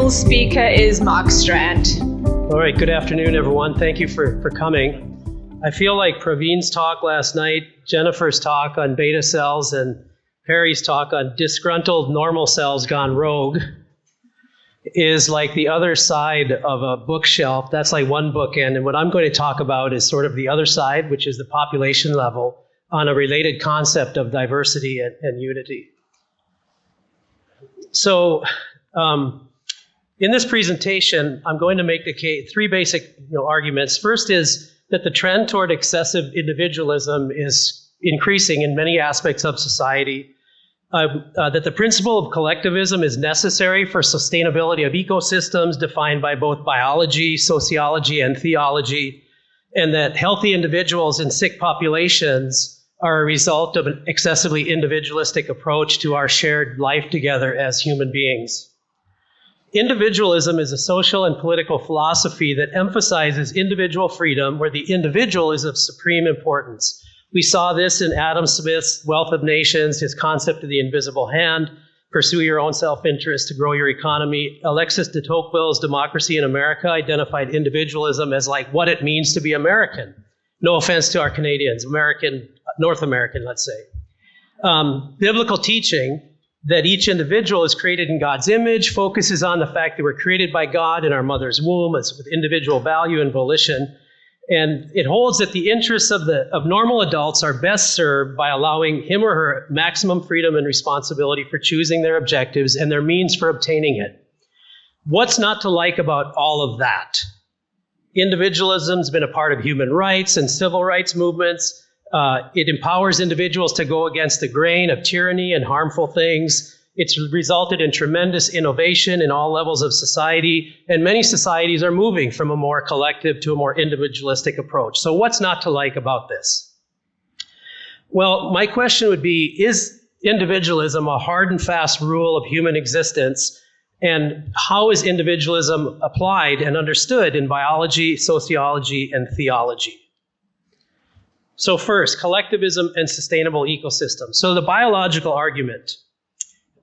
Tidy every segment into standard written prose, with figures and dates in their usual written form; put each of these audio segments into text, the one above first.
final speaker is Mark Strand. All right, good afternoon, everyone. Thank you for coming. I feel like Praveen's talk last night, Jennifer's talk on beta cells, and Perry's talk on disgruntled normal cells gone rogue is like the other side of a bookshelf. That's like one bookend, and what I'm going to talk about is sort of the other side, which is the population level, on a related concept of diversity and unity. So, in this presentation, I'm going to make the case, three basic arguments. First is that the trend toward excessive individualism is increasing in many aspects of society, that the principle of collectivism is necessary for sustainability of ecosystems defined by both biology, sociology, and theology, and that healthy individuals in sick populations are a result of an excessively individualistic approach to our shared life together as human beings. Individualism is a social and political philosophy that emphasizes individual freedom where the individual is of supreme importance. We saw this in Adam Smith's Wealth of Nations, his concept of the invisible hand, pursue your own self-interest to grow your economy. Alexis de Tocqueville's Democracy in America identified individualism as like what it means to be American. No offense to our Canadians, North American, let's say. Biblical teaching that each individual is created in God's image focuses on the fact that we're created by God in our mother's womb with individual value and volition. And it holds that the interests of normal adults are best served by allowing him or her maximum freedom and responsibility for choosing their objectives and their means for obtaining it. What's not to like about all of that? Individualism's been a part of human rights and civil rights movements. It empowers individuals to go against the grain of tyranny and harmful things. It's resulted in tremendous innovation in all levels of society, and many societies are moving from a more collective to a more individualistic approach. So what's not to like about this? Well, my question would be, is individualism a hard and fast rule of human existence? And how is individualism applied and understood in biology, sociology, and theology? So first, collectivism and sustainable ecosystems. So the biological argument.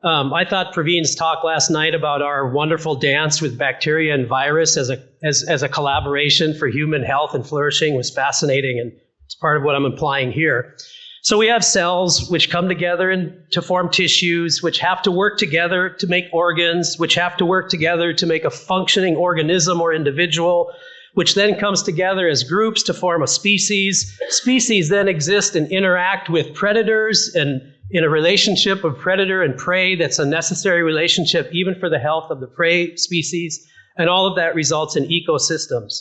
I thought Praveen's talk last night about our wonderful dance with bacteria and virus as a collaboration for human health and flourishing was fascinating, and it's part of what I'm implying here. So we have cells which come together to form tissues, which have to work together to make organs, which have to work together to make a functioning organism or individual, which then comes together as groups to form a species. Species then exist and interact with predators and in a relationship of predator and prey that's a necessary relationship even for the health of the prey species. And all of that results in ecosystems.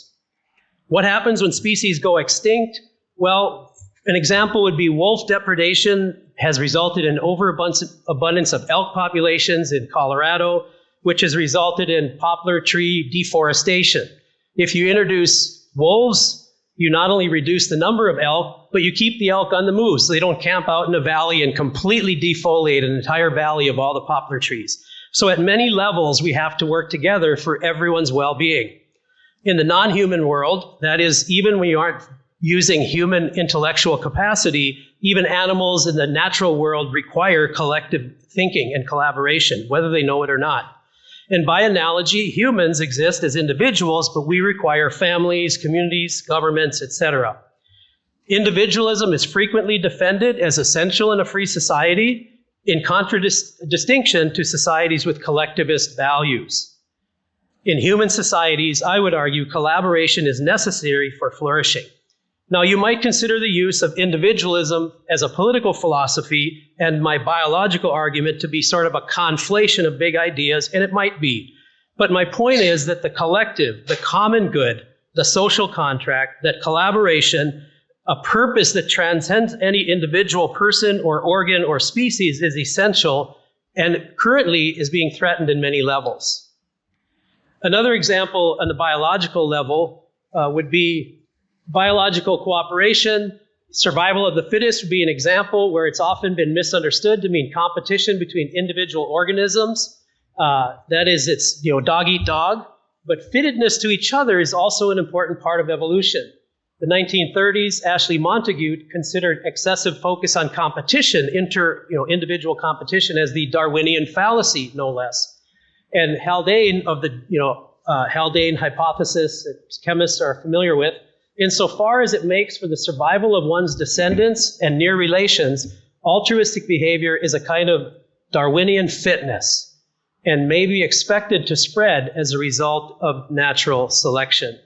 What happens when species go extinct? Well, an example would be wolf depredation has resulted in overabundance of elk populations in Colorado, which has resulted in poplar tree deforestation. If you introduce wolves, you not only reduce the number of elk, but you keep the elk on the move so they don't camp out in a valley and completely defoliate an entire valley of all the poplar trees. So at many levels, we have to work together for everyone's well-being. In the non-human world, that is, even when you aren't using human intellectual capacity, even animals in the natural world require collective thinking and collaboration, whether they know it or not. And by analogy, humans exist as individuals, but we require families, communities, governments, etc. Individualism is frequently defended as essential in a free society, in contradistinction to societies with collectivist values. In human societies, I would argue collaboration is necessary for flourishing. Now, you might consider the use of individualism as a political philosophy and my biological argument to be sort of a conflation of big ideas, and it might be. But my point is that the collective, the common good, the social contract, that collaboration, a purpose that transcends any individual person or organ or species is essential and currently is being threatened in many levels. Another example on the biological level would be biological cooperation. Survival of the fittest would be an example where it's often been misunderstood to mean competition between individual organisms. That is, it's dog eat dog. But fittedness to each other is also an important part of evolution. The 1930s, Ashley Montagu considered excessive focus on competition, individual competition, as the Darwinian fallacy, no less. And Haldane of the Haldane hypothesis that chemists are familiar with, insofar as it makes for the survival of one's descendants and near relations, altruistic behavior is a kind of Darwinian fitness and may be expected to spread as a result of natural selection.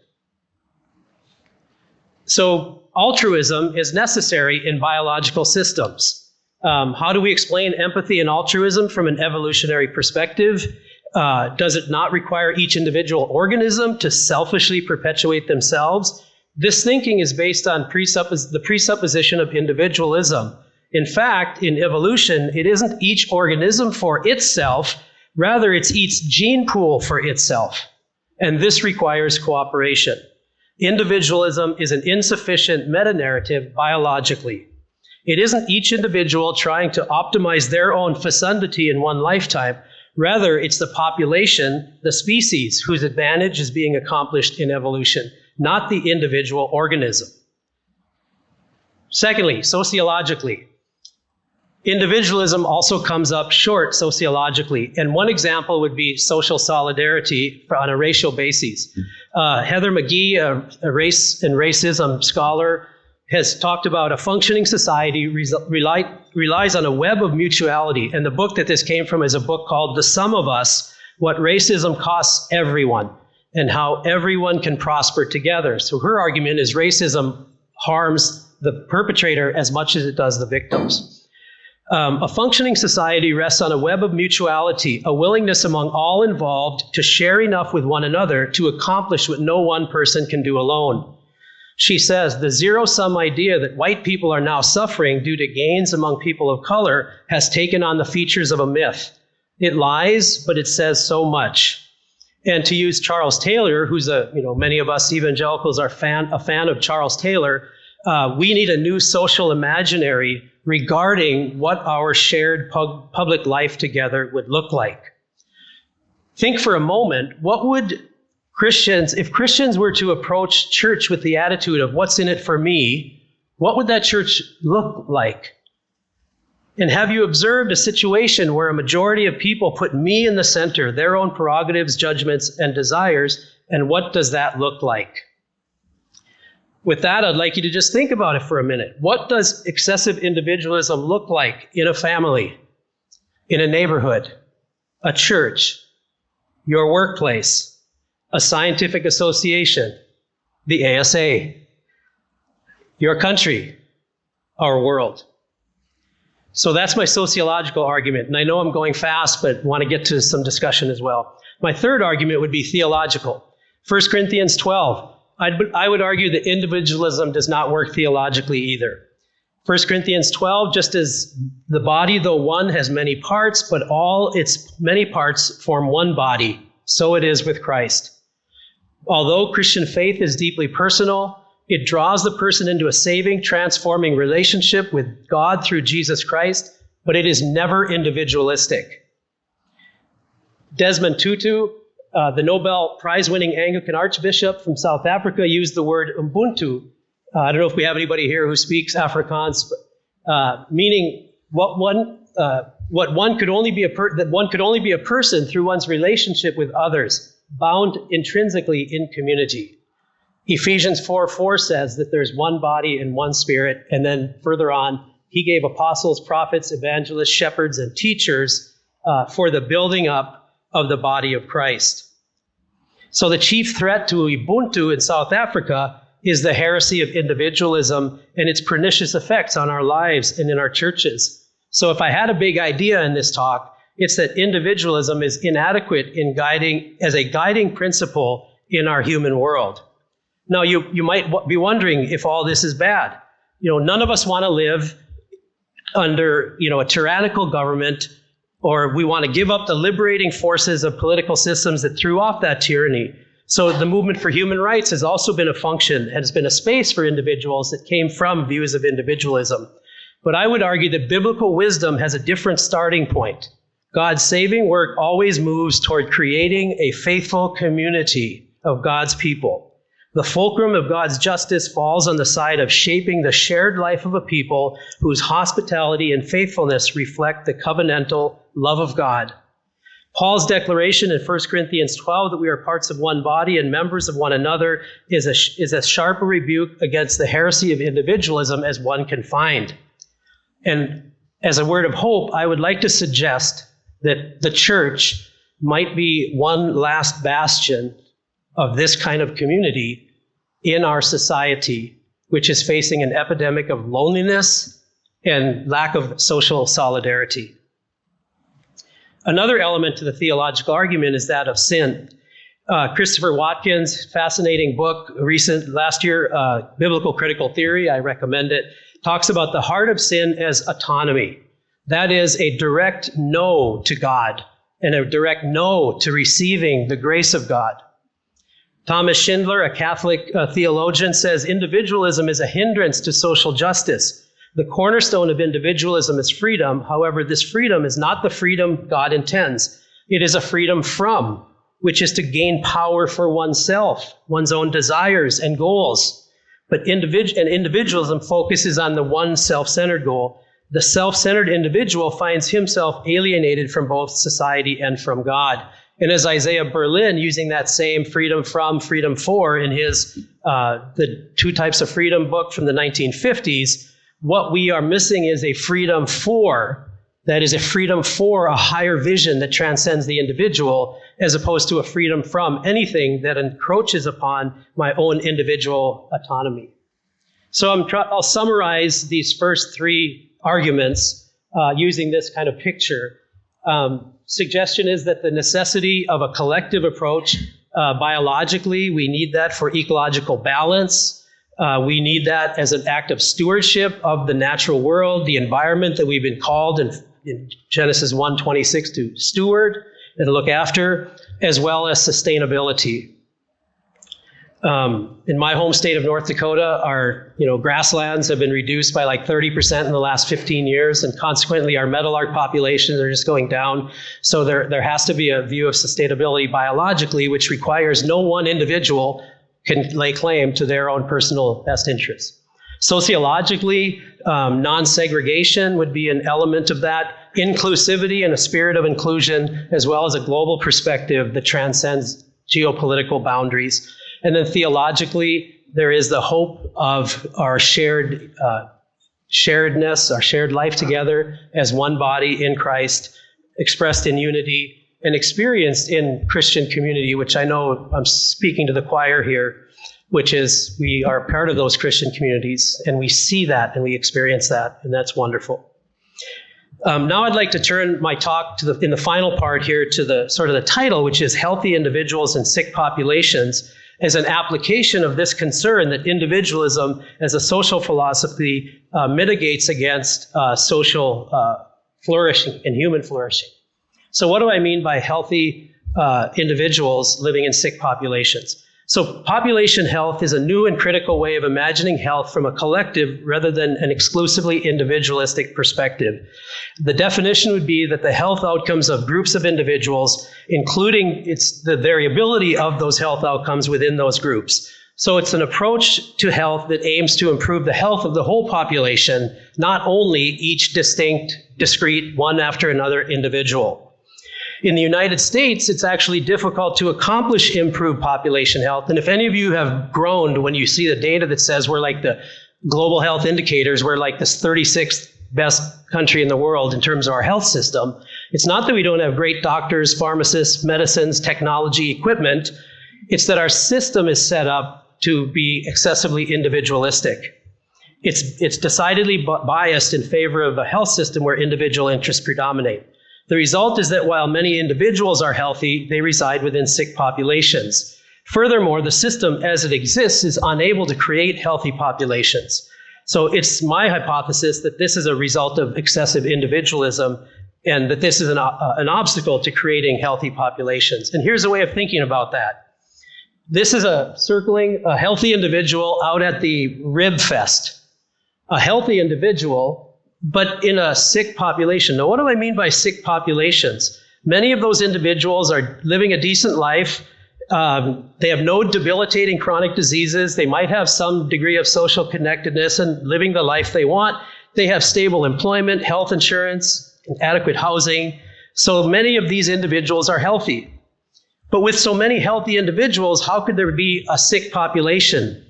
So altruism is necessary in biological systems. How do we explain empathy and altruism from an evolutionary perspective? Does it not require each individual organism to selfishly perpetuate themselves? This thinking is based on the presupposition of individualism. In fact, in evolution, it isn't each organism for itself, rather it's each gene pool for itself. And this requires cooperation. Individualism is an insufficient meta-narrative biologically. It isn't each individual trying to optimize their own fecundity in one lifetime. Rather, it's the population, the species, whose advantage is being accomplished in evolution, not the individual organism. Secondly, sociologically, individualism also comes up short sociologically. And one example would be social solidarity on a racial basis. Heather McGee, a race and racism scholar, has talked about a functioning society relies on a web of mutuality. And the book that this came from is a book called The Sum of Us, What Racism Costs Everyone, and How Everyone Can Prosper Together. So her argument is racism harms the perpetrator as much as it does the victims. A functioning society rests on a web of mutuality, a willingness among all involved to share enough with one another to accomplish what no one person can do alone. She says the zero-sum idea that white people are now suffering due to gains among people of color has taken on the features of a myth. It lies, but it says so much. And to use Charles Taylor, who's many of us evangelicals are a fan of Charles Taylor, we need a new social imaginary regarding what our shared public life together would look like. Think for a moment, if Christians were to approach church with the attitude of what's in it for me, what would that church look like? And have you observed a situation where a majority of people put me in the center, their own prerogatives, judgments, and desires, and what does that look like? With that, I'd like you to just think about it for a minute. What does excessive individualism look like in a family, in a neighborhood, a church, your workplace, a scientific association, the ASA, your country, our world? So that's my sociological argument. And I know I'm going fast, but want to get to some discussion as well. My third argument would be theological. 1 Corinthians 12. I would argue that individualism does not work theologically either. 1 Corinthians 12, just as the body, though one, has many parts, but all its many parts form one body, so it is with Christ. Although Christian faith is deeply personal, it draws the person into a saving, transforming relationship with God through Jesus Christ, but it is never individualistic. Desmond Tutu, the Nobel Prize-winning Anglican Archbishop from South Africa, used the word Ubuntu. I don't know if we have anybody here who speaks Afrikaans, but, meaning that one could only be a person through one's relationship with others, bound intrinsically in community. Ephesians 4:4 says that there's one body and one spirit, and then further on, he gave apostles, prophets, evangelists, shepherds, and teachers for the building up of the body of Christ. So the chief threat to Ubuntu in South Africa is the heresy of individualism and its pernicious effects on our lives and in our churches. So if I had a big idea in this talk, it's that individualism is inadequate as a guiding principle in our human world. Now, you might be wondering if all this is bad. None of us want to live under, a tyrannical government, or we want to give up the liberating forces of political systems that threw off that tyranny. So the movement for human rights has also been a function, has been a space for individuals that came from views of individualism. But I would argue that biblical wisdom has a different starting point. God's saving work always moves toward creating a faithful community of God's people. The fulcrum of God's justice falls on the side of shaping the shared life of a people whose hospitality and faithfulness reflect the covenantal love of God. Paul's declaration in 1 Corinthians 12 that we are parts of one body and members of one another is as sharp a rebuke against the heresy of individualism as one can find. And as a word of hope, I would like to suggest that the church might be one last bastion of this kind of community in our society, which is facing an epidemic of loneliness and lack of social solidarity. Another element to the theological argument is that of sin. Christopher Watkins' fascinating book, last year, Biblical Critical Theory, I recommend it, talks about the heart of sin as autonomy. That is a direct no to God and a direct no to receiving the grace of God. Thomas Schindler, a Catholic theologian, says individualism is a hindrance to social justice. The cornerstone of individualism is freedom. However, this freedom is not the freedom God intends. It is a freedom from, which is to gain power for oneself, one's own desires and goals. But individualism focuses on the one self-centered goal. The self-centered individual finds himself alienated from both society and from God. And as Isaiah Berlin, using that same freedom from, freedom for in his The Two Types of Freedom book from the 1950s, what we are missing is a freedom for, that is a freedom for a higher vision that transcends the individual, as opposed to a freedom from anything that encroaches upon my own individual autonomy. So I'll summarize these first three arguments using this kind of picture. Suggestion is that the necessity of a collective approach, biologically, we need that for ecological balance. We need that as an act of stewardship of the natural world, the environment that we've been called in Genesis 1:26 to steward and look after, as well as sustainability. In my home state of North Dakota, our grasslands have been reduced by like 30% in the last 15 years, and consequently our meadowlark populations are just going down. So there has to be a view of sustainability biologically, which requires no one individual can lay claim to their own personal best interests. Sociologically, non-segregation would be an element of that. Inclusivity and a spirit of inclusion, as well as a global perspective that transcends geopolitical boundaries. And then theologically, there is the hope of our sharedness, our shared life together as one body in Christ, expressed in unity and experienced in Christian community, which I know I'm speaking to the choir here, which is we are part of those Christian communities, and we see that and we experience that, and that's wonderful. Now I'd like to turn my talk in the final part here to the sort of the title, which is Healthy Individuals and Sick Populations, as an application of this concern that individualism as a social philosophy mitigates against social flourishing and human flourishing. So what do I mean by healthy individuals living in sick populations? So population health is a new and critical way of imagining health from a collective rather than an exclusively individualistic perspective. The definition would be that the health outcomes of groups of individuals, including the variability of those health outcomes within those groups. So it's an approach to health that aims to improve the health of the whole population, not only each discrete, one after another individual. In the United States, it's actually difficult to accomplish improved population health. And if any of you have groaned when you see the data that says we're like the global health indicators, we're like this 36th best country in the world in terms of our health system, it's not that we don't have great doctors, pharmacists, medicines, technology, equipment. It's that our system is set up to be excessively individualistic. It's decidedly biased in favor of a health system where individual interests predominate. The result is that while many individuals are healthy, they reside within sick populations. Furthermore, the system as it exists is unable to create healthy populations. So it's my hypothesis that this is a result of excessive individualism and that this is an obstacle to creating healthy populations. And here's a way of thinking about that. This is circling a healthy individual out at the Rib Fest. A healthy individual, but in a sick population. Now, what do I mean by sick populations? Many of those individuals are living a decent life. They have no debilitating chronic diseases. They might have some degree of social connectedness and living the life they want. They have stable employment, health insurance, and adequate housing. So many of these individuals are healthy. But with so many healthy individuals, how could there be a sick population?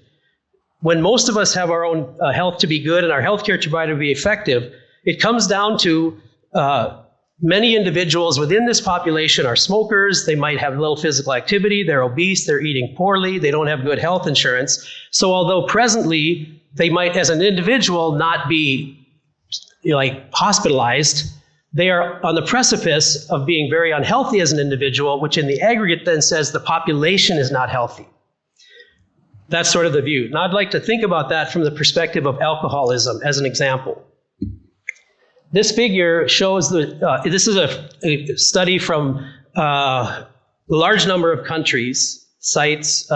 When most of us have our own health to be good and our healthcare provider to be effective, it comes down to many individuals within this population are smokers. They might have little physical activity. They're obese. They're eating poorly. They don't have good health insurance. So although presently they might, as an individual, not be hospitalized, they are on the precipice of being very unhealthy as an individual, which in the aggregate then says the population is not healthy. That's sort of the view. Now I'd like to think about that from the perspective of alcoholism as an example. This figure shows this is a study from a large number of countries, cites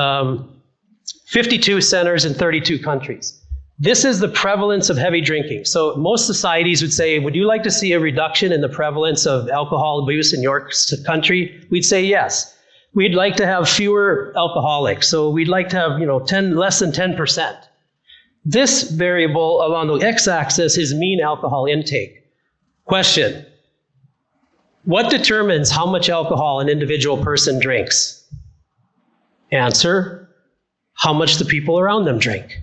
52 centers in 32 countries. This is the prevalence of heavy drinking. So most societies would say, would you like to see a reduction in the prevalence of alcohol abuse in your country? We'd say yes. We'd like to have fewer alcoholics. So we'd like to have, less than 10%. This variable along the x-axis is mean alcohol intake. Question: what determines how much alcohol an individual person drinks? Answer: how much the people around them drink.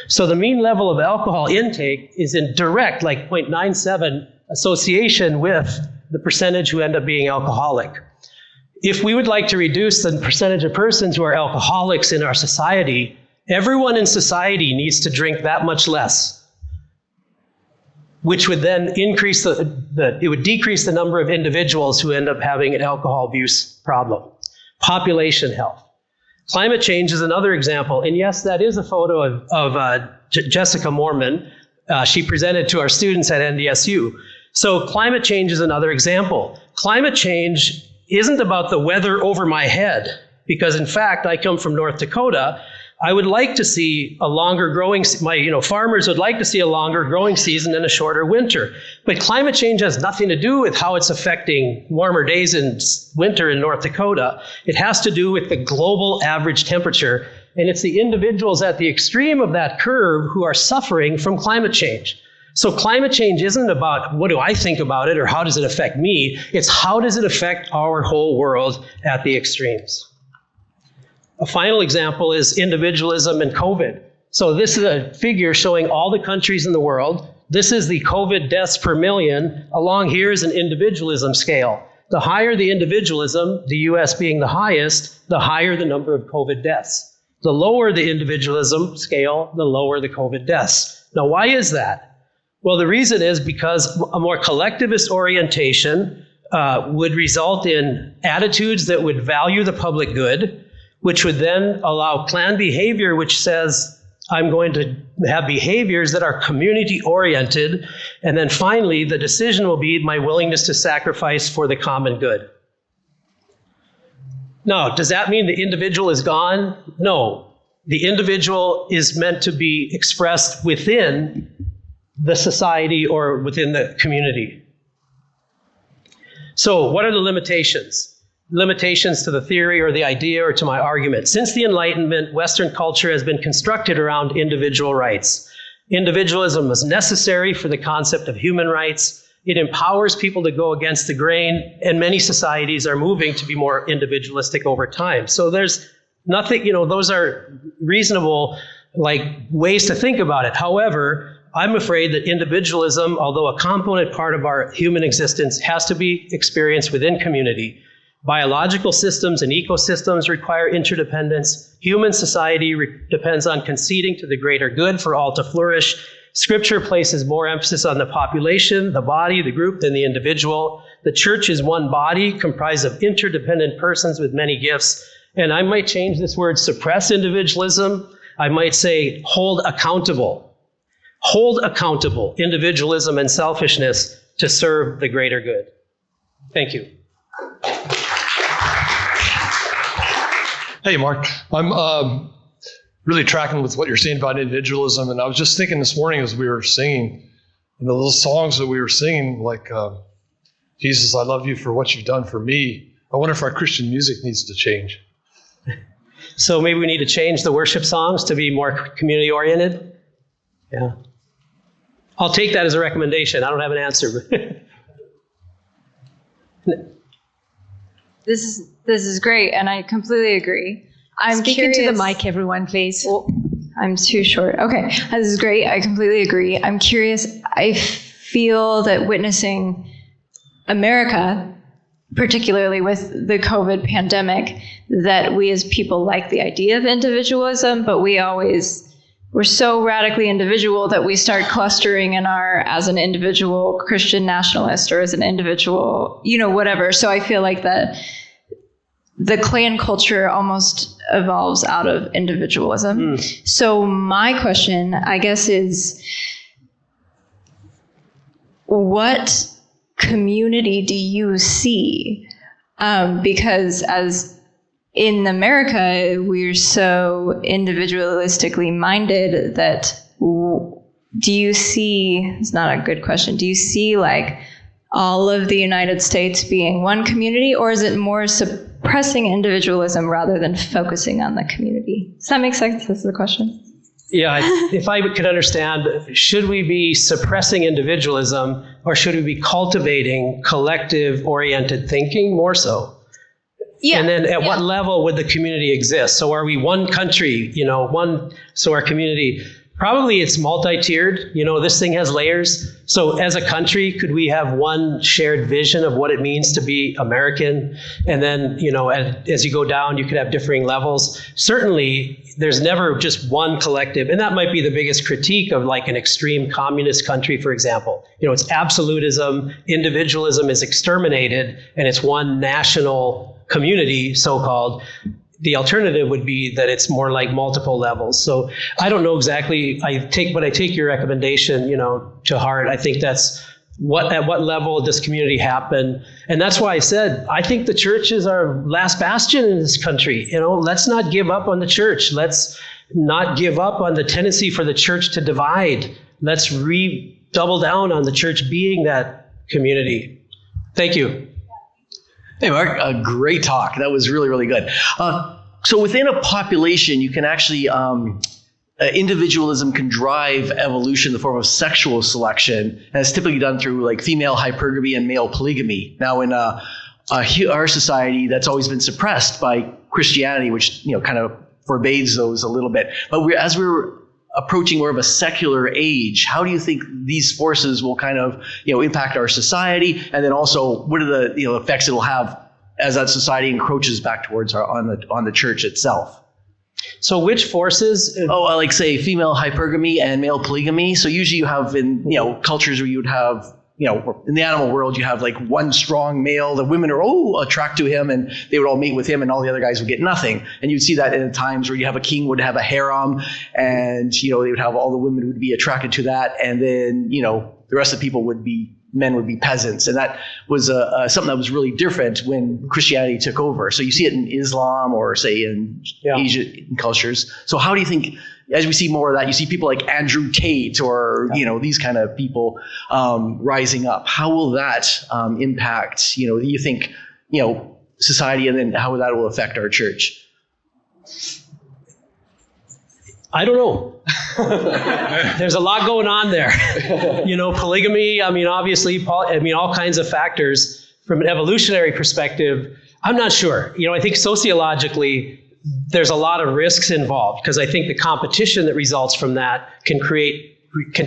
So the mean level of alcohol intake is in direct, 0.97 association with the percentage who end up being alcoholic. If we would like to reduce the percentage of persons who are alcoholics in our society, everyone in society needs to drink that much less, which would then increase it would decrease the number of individuals who end up having an alcohol abuse problem. Population health. Climate change is another example. And yes, that is a photo of Jessica Moorman. She presented to our students at NDSU. So climate change is another example. Climate change isn't about the weather over my head, because in fact, I come from North Dakota. I would like to see a longer growing, farmers would like to see a longer growing season and a shorter winter. But climate change has nothing to do with how it's affecting warmer days in winter in North Dakota. It has to do with the global average temperature. And it's the individuals at the extreme of that curve who are suffering from climate change. So climate change isn't about what do I think about it or how does it affect me. It's how does it affect our whole world at the extremes. A final example is individualism and COVID. So this is a figure showing all the countries in the world. This is the COVID deaths per million. Along here is an individualism scale. The higher the individualism, the US being the highest, the higher the number of COVID deaths. The lower the individualism scale, the lower the COVID deaths. Now, why is that? Well, the reason is because a more collectivist orientation would result in attitudes that would value the public good, which would then allow planned behavior, which says, I'm going to have behaviors that are community-oriented. And then finally, the decision will be my willingness to sacrifice for the common good. Now, does that mean the individual is gone? No. The individual is meant to be expressed within the society or within the community. So what are the limitations? Limitations to the theory or the idea or to my argument. Since the Enlightenment, Western culture has been constructed around individual rights. Individualism was necessary for the concept of human rights. It empowers people to go against the grain, and many societies are moving to be more individualistic over time. So there's nothing, those are reasonable ways to think about it. However, I'm afraid that individualism, although a component part of our human existence, has to be experienced within community. Biological systems and ecosystems require interdependence. Human society depends on conceding to the greater good for all to flourish. Scripture places more emphasis on the population, the body, the group than the individual. The church is one body comprised of interdependent persons with many gifts. And I might change this word suppress individualism. I might say hold accountable. Hold accountable individualism and selfishness to serve the greater good. Thank you. Hey, Mark. I'm really tracking with what you're saying about individualism. And I was just thinking this morning as we were singing, the little songs that we were singing, like, Jesus, I love you for what you've done for me. I wonder if our Christian music needs to change. So maybe we need to change the worship songs to be more community-oriented? Yeah. I'll take that as a recommendation. I don't have an answer. This is great, and I completely agree. I'm Speak curious, into the mic, everyone, please. Well, I'm too short. Okay, this is great. I completely agree. I'm curious. I feel that witnessing America, particularly with the COVID pandemic, that we as people like the idea of individualism, but we're so radically individual that we start clustering as an individual Christian nationalist or as an individual, whatever. So I feel like the clan culture almost evolves out of individualism. So my question, I guess, is what community do you see? Because as in America, we're so individualistically minded that do you see, it's not a good question, do you see like all of the United States being one community, or is it more suppressing individualism rather than focusing on the community? Does that make sense? That's the question. Yeah, if I could understand, should we be suppressing individualism or should we be cultivating collective-oriented thinking more so? Yeah. And then at what level would the community exist? So are we one country, so our community, probably it's multi-tiered, this thing has layers. So as a country, could we have one shared vision of what it means to be American? And then, as you go down, you could have differing levels. Certainly, there's never just one collective. And that might be the biggest critique of like an extreme communist country, for example. It's absolutism, individualism is exterminated, and it's one national community, so-called. The alternative would be that it's more like multiple levels. So I don't know exactly. I take your recommendation, to heart. I think that's at what level does community happen? And that's why I said, I think the church is our last bastion in this country. Let's not give up on the church. Let's not give up on the tendency for the church to divide. Let's double down on the church being that community. Thank you. Hey, Mark, a great talk. That was really, really good. So within a population, you can actually, individualism can drive evolution in the form of sexual selection. And it's typically done through like female hypergamy and male polygamy. Now in our society, that's always been suppressed by Christianity, which kind of forbids those a little bit. But as we're approaching more of a secular age, how do you think these forces will kind of, impact our society? And then also, what are the, effects it'll have as that society encroaches back towards on the church itself? So which forces? Like say female hypergamy and male polygamy. So usually you have in, cultures where you would have, in the animal world, you have like one strong male, the women are attracted to him and they would all mate with him and all the other guys would get nothing. And you'd see that in times where you have a king would have a harem and, they would have all the women would be attracted to that. And then, the rest of the people men would be peasants. And that was something that was really different when Christianity took over. So you see it in Islam or say in Asian cultures. So how do you think, as we see more of that, you see people like Andrew Tate or, these kind of people rising up. How will that impact, do you think, society, and then how that will affect our church? I don't know. There's a lot going on there. Polygamy, obviously, all kinds of factors from an evolutionary perspective. I'm not sure. I think sociologically, there's a lot of risks involved because I think the competition that results from that can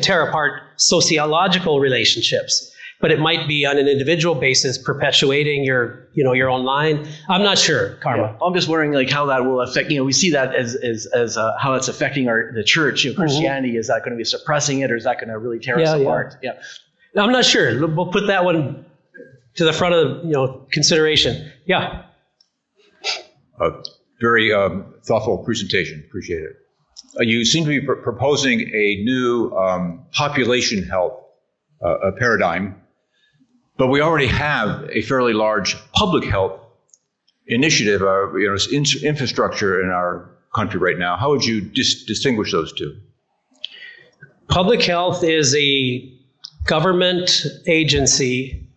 tear apart sociological relationships. But it might be on an individual basis, perpetuating your own line. I'm not sure, Karma. Yeah. I'm just wondering, like, how that will affect. We see that as how it's affecting the church. Christianity, is that going to be suppressing it, or is that going to really tear us apart? Yeah. I'm not sure. We'll put that one to the front of consideration. Yeah. Very thoughtful presentation. Appreciate it. You seem to be proposing a new population health paradigm. But we already have a fairly large public health initiative, infrastructure in our country right now. How would you distinguish those two? Public health is a government agency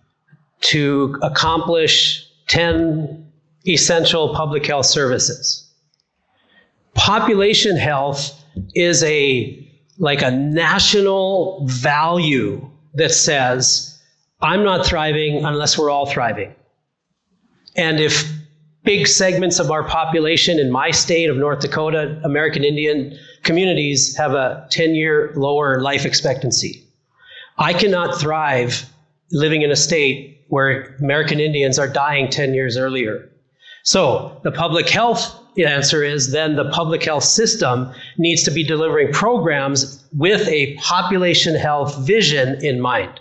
to accomplish 10 essential public health services. Population health is a national value that says, I'm not thriving unless we're all thriving. And if big segments of our population in my state of North Dakota, American Indian communities, have a 10-year lower life expectancy, I cannot thrive living in a state where American Indians are dying 10 years earlier. So the public health answer is then the public health system needs to be delivering programs with a population health vision in mind.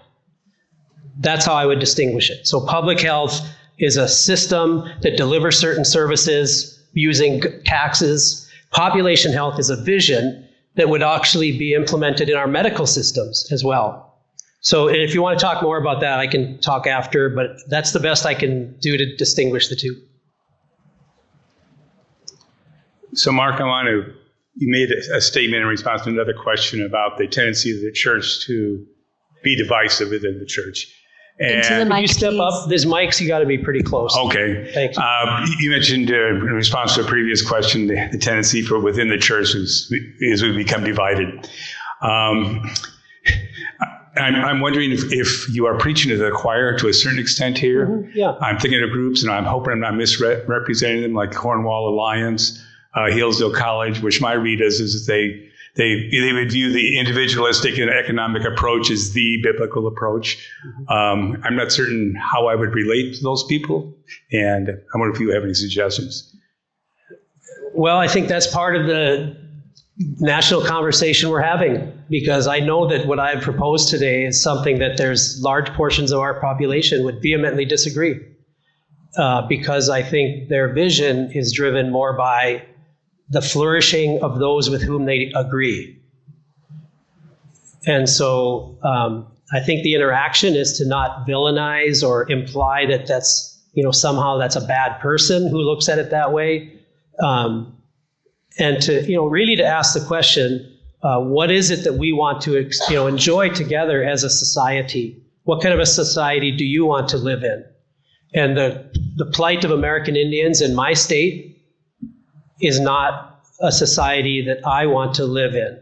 That's how I would distinguish it. So public health is a system that delivers certain services using taxes. Population health is a vision that would actually be implemented in our medical systems as well. So if you want to talk more about that, I can talk after, but that's the best I can do to distinguish the two. So Mark, you made a statement in response to another question about the tendency of the church to be divisive within the church. And Can you step up? There's mics, you got to be pretty close. Okay. Thank you. You mentioned in response to a previous question, the tendency for within the church is we become divided. I'm wondering if you are preaching to the choir to a certain extent here. Mm-hmm. Yeah. I'm thinking of groups, and I'm hoping I'm not misrepresenting them, like Cornwall Alliance, Hillsdale College, which my read is they would view the individualistic and economic approach as the biblical approach. Mm-hmm. I'm not certain how I would relate to those people, and I wonder if you have any suggestions. Well, I think that's part of the national conversation we're having, because I know that what I've proposed today is something that there's large portions of our population would vehemently disagree, because I think their vision is driven more by the flourishing of those with whom they agree. And so I think the interaction is to not villainize or imply that that's, somehow that's a bad person who looks at it that way. And to, really to ask the question, what is it that we want to, enjoy together as a society? What kind of a society do you want to live in? And the plight of American Indians in my state is not a society that I want to live in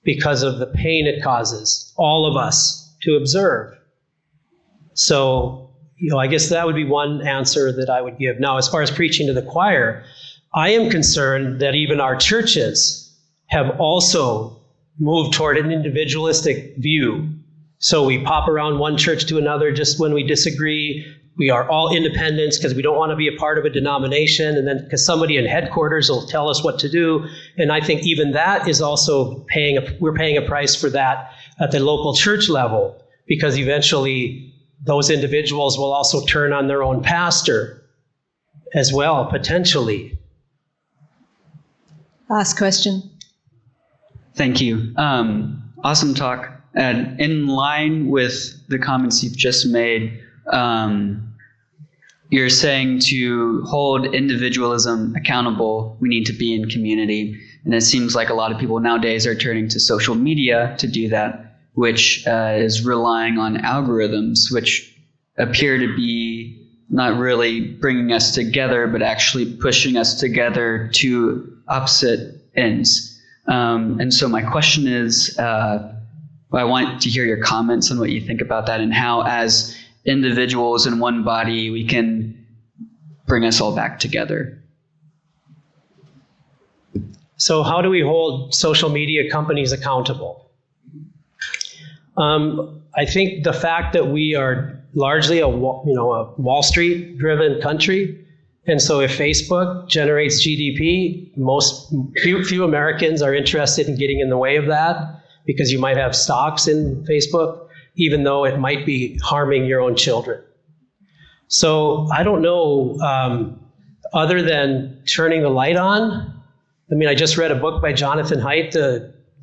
because of the pain it causes all of us to observe. So, I guess that would be one answer that I would give. Now, as far as preaching to the choir, I am concerned that even our churches have also moved toward an individualistic view. So we pop around one church to another just when we disagree. We are all independents because we don't want to be a part of a denomination, and then because somebody in headquarters will tell us what to do. And I think even that is also we're paying a price for that at the local church level, because eventually those individuals will also turn on their own pastor as well, potentially. Last question. Thank you. Awesome talk. And in line with the comments you've just made, you're saying to hold individualism accountable, we need to be in community. And it seems like a lot of people nowadays are turning to social media to do that, which is relying on algorithms, which appear to be not really bringing us together, but actually pushing us together to opposite ends. And so my question is, I want to hear your comments on what you think about that and how, as individuals in one body, we can bring us all back together. So how do we hold social media companies accountable? I think the fact that we are largely a Wall Street driven country, and so if Facebook generates GDP, few Americans are interested in getting in the way of that, because you might have stocks in Facebook, even though it might be harming your own children. So I don't know, other than turning the light on. I just read a book by Jonathan Haidt,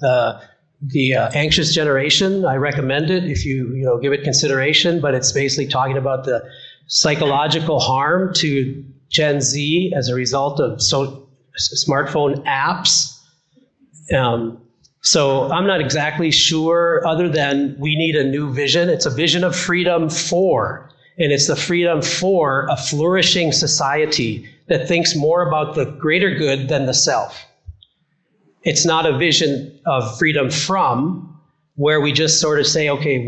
the Anxious Generation. I recommend it if you give it consideration, but it's basically talking about the psychological harm to Gen Z as a result of smartphone apps. So I'm not exactly sure, other than we need a new vision. It's a vision of freedom for, and it's the freedom for a flourishing society that thinks more about the greater good than the self. It's not a vision of freedom from, where we just sort of say, okay,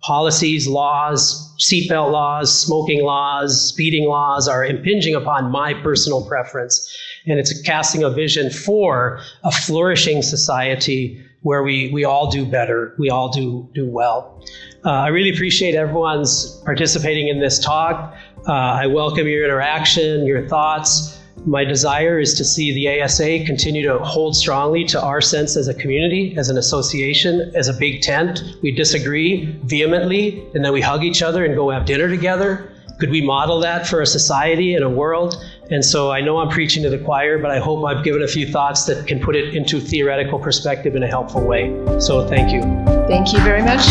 policies, laws, seatbelt laws, smoking laws, speeding laws are impinging upon my personal preference. And it's casting a vision for a flourishing society where we all do better, we all do well. I really appreciate everyone's participating in this talk. I welcome your interaction, your thoughts. My desire is to see the ASA continue to hold strongly to our sense as a community, as an association, as a big tent. We disagree vehemently, and then we hug each other and go have dinner together. Could we model that for a society and a world? And so I know I'm preaching to the choir, but I hope I've given a few thoughts that can put it into theoretical perspective in a helpful way. So thank you. Thank you very much.